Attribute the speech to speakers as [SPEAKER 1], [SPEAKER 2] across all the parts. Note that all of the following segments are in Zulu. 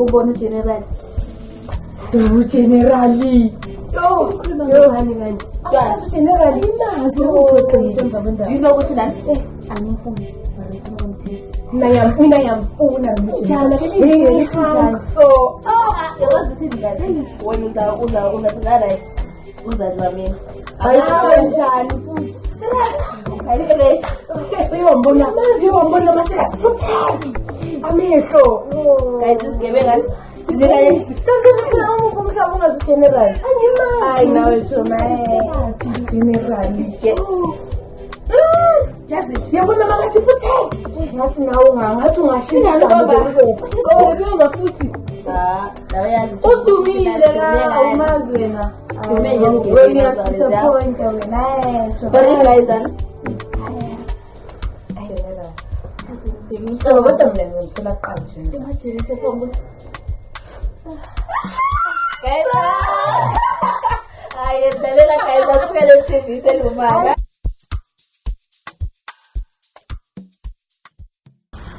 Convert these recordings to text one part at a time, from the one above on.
[SPEAKER 1] ubona general generally yo hani ngani general imazi do you know what that angifuni mina yamfuna njalo ke so yawazi ukuthi ngani wena uza njani njani futhi Uyombona masela amehlo guys sigebe ngani sibeka general I know it's general yabona makathi futhi ngathi nawo ngathi ungashinda baba futhi nawe yazi udumile la umazwe na wena disappoint wena but guys So what am I going to do? Imagine if I was. Ay, dale la cabeza porque el TV se lo paga.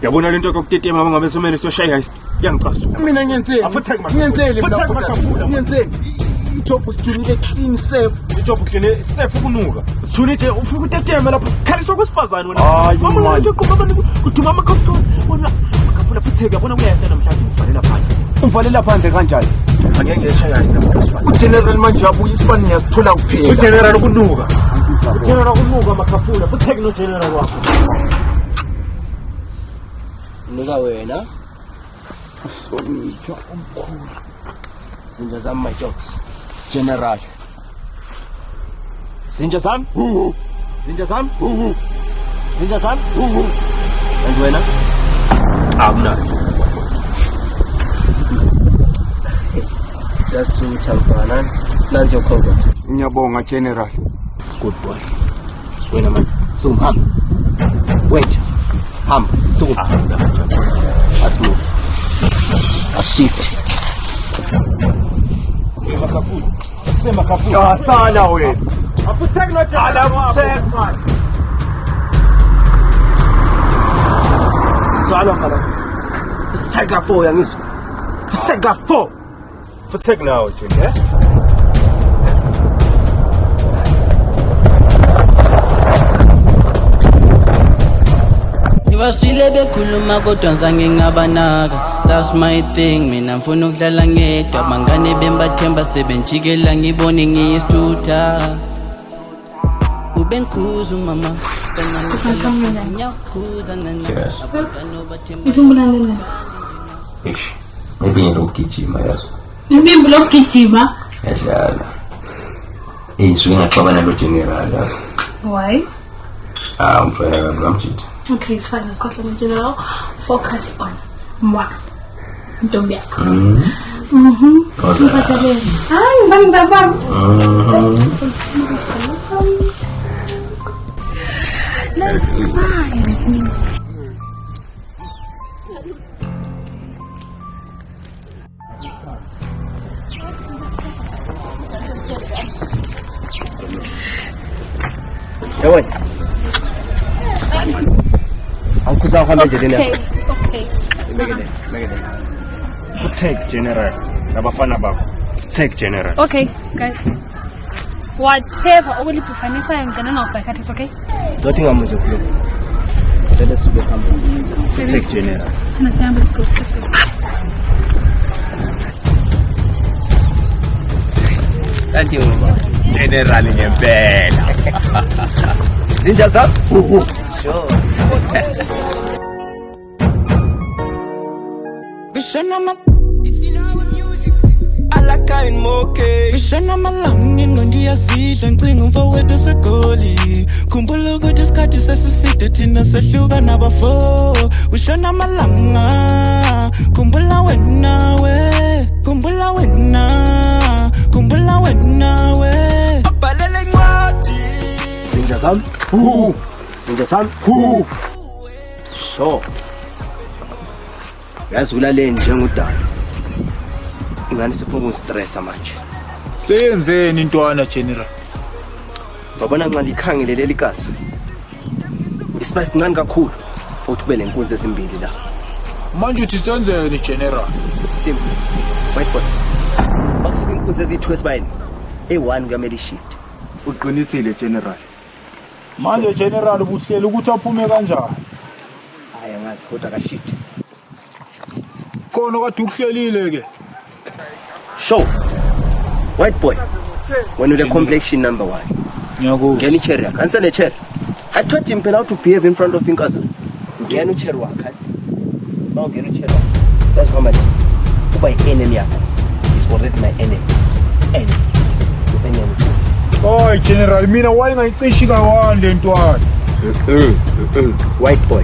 [SPEAKER 2] Yabona lento yokutetema ngabe somene soshaya yangicasuka.
[SPEAKER 3] Mina ngiyenzeli ijob usijunile clean safe.
[SPEAKER 2] Ijob clean safe kunuka. Sijunile ufika utetema lapho. Khaliswa kwesifazane wena. Mama nje kuthuma amakhoto. Wona akafuna futhi yabona uyayenda namhlanje uvalela phandle.
[SPEAKER 3] Uvalela phandle kanjani?
[SPEAKER 2] Angeke ngeshaya isifazane.
[SPEAKER 3] General manje abuya isibani ngiyasithola kuphela.
[SPEAKER 2] General kunuka. General kunuka makhafuna futhi no general wakho.
[SPEAKER 4] Nika wena Somicho omkhulu Zinja zami my dogs General Zinja zami Zinja zami Zinja zami And wena
[SPEAKER 2] Amna
[SPEAKER 4] Just sucha mfana Nansi yokhongo
[SPEAKER 3] Ngiyabonga General
[SPEAKER 4] Good boy Wena man Sumhamba Wait Hamba Let's move. A shift.
[SPEAKER 3] Sana we.
[SPEAKER 2] Afuthek no jala
[SPEAKER 3] afuthek man.
[SPEAKER 4] Sala kala. Sega 4 yangizwa. Sega 4.
[SPEAKER 2] Afuthek now Junior.
[SPEAKER 5] Basile bekhuluma kodwa ngizange ngabanaka. That's my thing, mina mfuna ukudlala ngedwa. Bangane bembathemba sebenjikela ngibone ngiyisithutha. Ubenkhuzu mama.
[SPEAKER 6] Ish, maybe ngilokugijima yazi.
[SPEAKER 1] Maybe ngilokugijima?
[SPEAKER 6] Yadlala. Swinga xoba nalo general yazi.
[SPEAKER 1] Why?
[SPEAKER 6] Umfana kaMjidi.
[SPEAKER 1] Okay, it's fine. Let's go to the general. Focus on moi. Don't be a That's fine.
[SPEAKER 4] Ewe. Ankuza uhambe endleleni yakho.
[SPEAKER 1] Okay.
[SPEAKER 4] Megede.
[SPEAKER 2] Take general. Nabafana bakho. Take general.
[SPEAKER 1] Okay, guys. Whatever okulibufanisa ngicela ngawubheka kathi, okay?
[SPEAKER 4] Nothing amuze kulo. Cela sube hamba.
[SPEAKER 2] Take general.
[SPEAKER 1] Thina sihamba, let's go.
[SPEAKER 4] Kanti ngoba
[SPEAKER 2] General ngempela.
[SPEAKER 4] Zinja zami? Sure.
[SPEAKER 7] Alaka in moke Bishana malangi ngiyazidla ngicinga umfowethu segoli Khumbula ukuthi isikhathi sesiside thina sehluka nabafo Ushana malanga Khumbula wena we Abhalele incwadi
[SPEAKER 4] Zinja zami? Zinja zami? Sure. Yazi ulaleni njengudala. Ingane sifuna ukustressa manje.
[SPEAKER 3] Senzeni intwana General?
[SPEAKER 4] Babona ngalikhangele likasi. Isipace sincane kakhulu futhi kube lenkunzi ezimbili la.
[SPEAKER 3] manje uthi senzeni general?
[SPEAKER 4] Simple. White boy. Bakusipha inkunzi eziyi-2 esibayeni. E1 kuyamele ishift.
[SPEAKER 3] Uqinisile general.
[SPEAKER 2] Manje general ubuhlela ukuthi aphume kanjani?
[SPEAKER 4] Hayi angazi kodwa akashift.
[SPEAKER 3] Khona kade ukuhlelile ke.
[SPEAKER 4] Show. White boy. When the complexion number 1.
[SPEAKER 3] Ngiyakuzwa.
[SPEAKER 4] Ngena ichair yakhe. Answer the chair. I taught him how to behave in front of inkazana. Ngena uchair wakhe. Now ngena uchair wakhe. That's how much. Uba enemy yakhe. Is already my enemy. Enemy. Enemy.
[SPEAKER 2] Oy general mina wayengayicishi kawande ntwana.
[SPEAKER 4] White boy.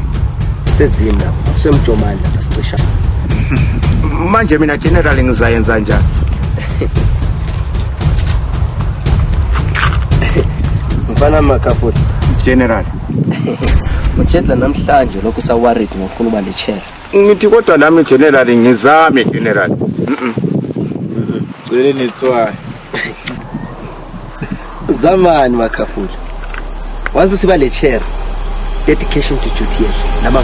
[SPEAKER 4] Sezini lapha. Semjomani lapha sicisha.
[SPEAKER 3] Manje mina general ngizayenza njani?
[SPEAKER 4] Mfana makafuni.
[SPEAKER 3] General.
[SPEAKER 4] Ujetla namhlanje lokhu saworried ngokukhuluma lechair.
[SPEAKER 3] Ngithi kodwa nami general ngizame general.
[SPEAKER 2] Cele netswayo.
[SPEAKER 4] Zamani makafuni. Once siba lechair, dedication to duty yes. Naba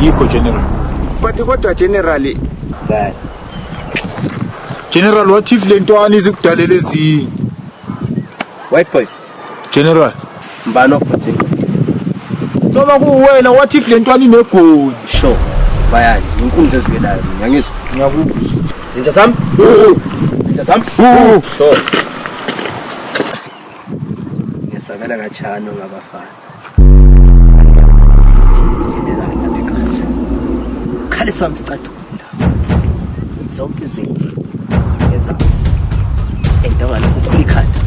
[SPEAKER 3] Yikho general. But kodwa general
[SPEAKER 4] right.
[SPEAKER 3] General what if le ntwana izikudalela ezinye?
[SPEAKER 4] White boy.
[SPEAKER 3] General.
[SPEAKER 4] Mbano phathe.
[SPEAKER 3] Ngoba kuwena what if le ntwana inegoli?
[SPEAKER 4] Sure. Bayani inkunzi ezivelayo ngiyangizwa.
[SPEAKER 3] Ngiyakuzwa.
[SPEAKER 4] Zinto zami? Zinto zami? So. Ngisabela kachano ngabafana. General ngabekazi. Khale sami sicatula. Zonke izinto. Yeza. Endaba lokho kukhula ikhanda.